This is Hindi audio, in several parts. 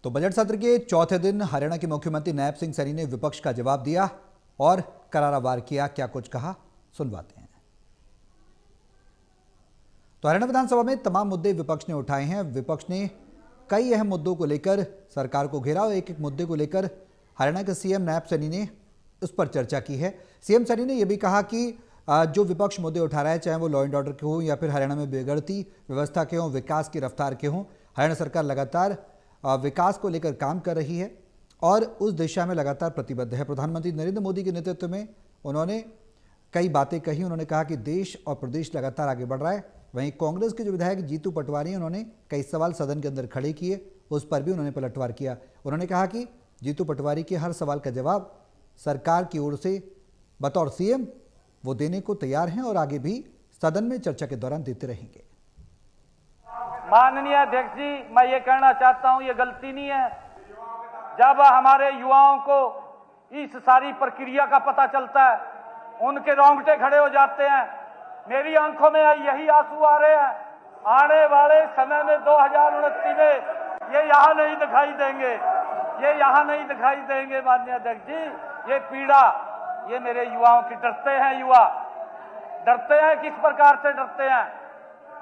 तो बजट सत्र के चौथे दिन हरियाणा के मुख्यमंत्री नैब सिंह सैनी ने विपक्ष का जवाब दिया और करारा वार किया। क्या कुछ कहा, सुनवाते हैं। तो हरियाणा विधानसभा में तमाम मुद्दे विपक्ष ने उठाए हैं। विपक्ष ने कई अहम मुद्दों को लेकर सरकार को घेरा और एक एक मुद्दे को लेकर हरियाणा के सीएम नैब सैनी ने उस पर चर्चा की है। सीएम सैनी ने यह भी कहा कि जो विपक्ष मुद्दे उठा रहा है, चाहे वो लॉ एंड ऑर्डर के हों या फिर हरियाणा में बिगड़ती व्यवस्था के हों, विकास की रफ्तार के हों, हरियाणा सरकार लगातार विकास को लेकर काम कर रही है और उस दिशा में लगातार प्रतिबद्ध है। प्रधानमंत्री नरेंद्र मोदी के नेतृत्व में उन्होंने कई बातें कही। उन्होंने कहा कि देश और प्रदेश लगातार आगे बढ़ रहा है। वहीं कांग्रेस के जो विधायक जीतू पटवारी हैं, उन्होंने कई सवाल सदन के अंदर खड़े किए, उस पर भी उन्होंने पलटवार किया। उन्होंने कहा कि जीतू पटवारी के हर सवाल का जवाब सरकार की ओर से बतौर सीएम वो देने को तैयार हैं और आगे भी सदन में चर्चा के दौरान देते रहेंगे। माननीय अध्यक्ष जी, मैं ये कहना चाहता हूं, ये गलती नहीं है। जब हमारे युवाओं को इस सारी प्रक्रिया का पता चलता है, उनके रोंगटे खड़े हो जाते हैं। मेरी आंखों में यही आंसू आ रहे हैं। आने वाले समय में 2029 में ये यहां नहीं दिखाई देंगे, ये यहां नहीं दिखाई देंगे। माननीय अध्यक्ष जी, ये पीड़ा ये मेरे युवाओं की, डरते हैं युवा, डरते हैं। किस प्रकार से डरते हैं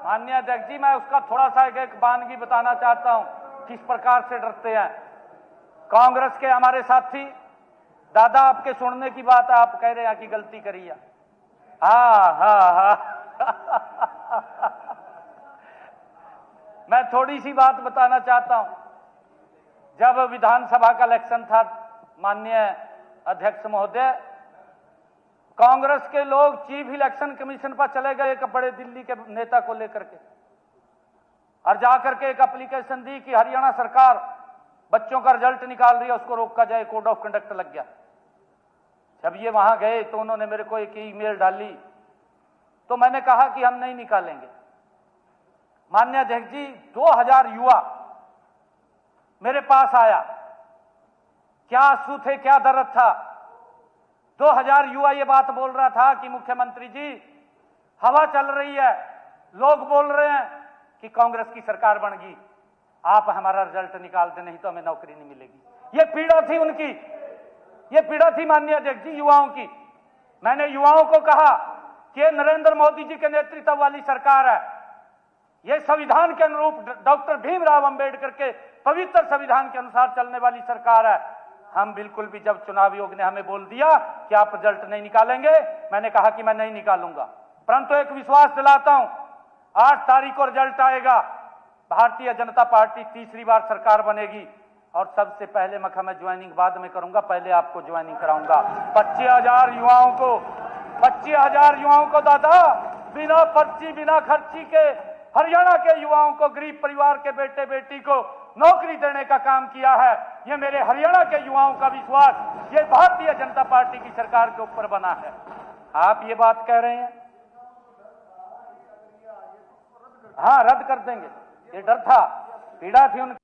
माननीय अध्यक्ष जी, मैं उसका थोड़ा सा एक वानगी बताना चाहता हूं, किस प्रकार से डरते हैं। कांग्रेस के हमारे साथी, दादा आपके सुनने की बात है, आप कह रहे हैं कि गलती करी है। हाँ मैं थोड़ी सी बात बताना चाहता हूं। जब विधानसभा का इलेक्शन था माननीय अध्यक्ष महोदय, कांग्रेस के लोग चीफ इलेक्शन कमीशन पर चले गए एक बड़े दिल्ली के नेता को लेकर के, और जाकर के एक एप्लीकेशन दी कि हरियाणा सरकार बच्चों का रिजल्ट निकाल रही है, उसको रोका जाए, कोड ऑफ कंडक्ट लग गया। जब ये वहां गए तो उन्होंने मेरे को एक ईमेल डाली, तो मैंने कहा कि हम नहीं निकालेंगे। माननीय अध्यक्ष जी, 2000 युवा मेरे पास आया, क्या आंसू थे, क्या दर्द था। 2000 युवा ये बात बोल रहा था कि मुख्यमंत्री जी, हवा चल रही है, लोग बोल रहे हैं कि कांग्रेस की सरकार बन गई, आप हमारा रिजल्ट निकाल दें, नहीं तो हमें नौकरी नहीं मिलेगी। ये पीड़ा थी उनकी, ये पीड़ा थी माननीय अध्यक्ष जी युवाओं की। मैंने युवाओं को कहा कि नरेंद्र मोदी जी के नेतृत्व वाली सरकार है, ये संविधान के अनुरूप डॉक्टर भीमराव अंबेडकर के पवित्र संविधान के अनुसार चलने वाली सरकार है। हम बिल्कुल भी, जब चुनाव आयोग ने हमें बोल दिया कि आप रिजल्ट नहीं निकालेंगे, मैंने कहा कि मैं नहीं निकालूंगा। परंतु एक विश्वास दिलाता हूं, 8 तारीख को रिजल्ट आएगा, भारतीय जनता पार्टी तीसरी बार सरकार बनेगी और सबसे पहले मैं ज्वाइनिंग बाद में करूंगा, पहले आपको ज्वाइनिंग कराऊंगा। 25,000 युवाओं को, 25,000 युवाओं को दादा, बिना पर्ची बिना खर्ची के हरियाणा के युवाओं को, गरीब परिवार के बेटे बेटी को नौकरी देने का काम किया है। ये मेरे हरियाणा के युवाओं का विश्वास ये भारतीय जनता पार्टी की सरकार के ऊपर बना है। आप ये बात कह रहे हैं, हाँ रद्द कर देंगे, ये डर था, पीड़ा थी उनकी।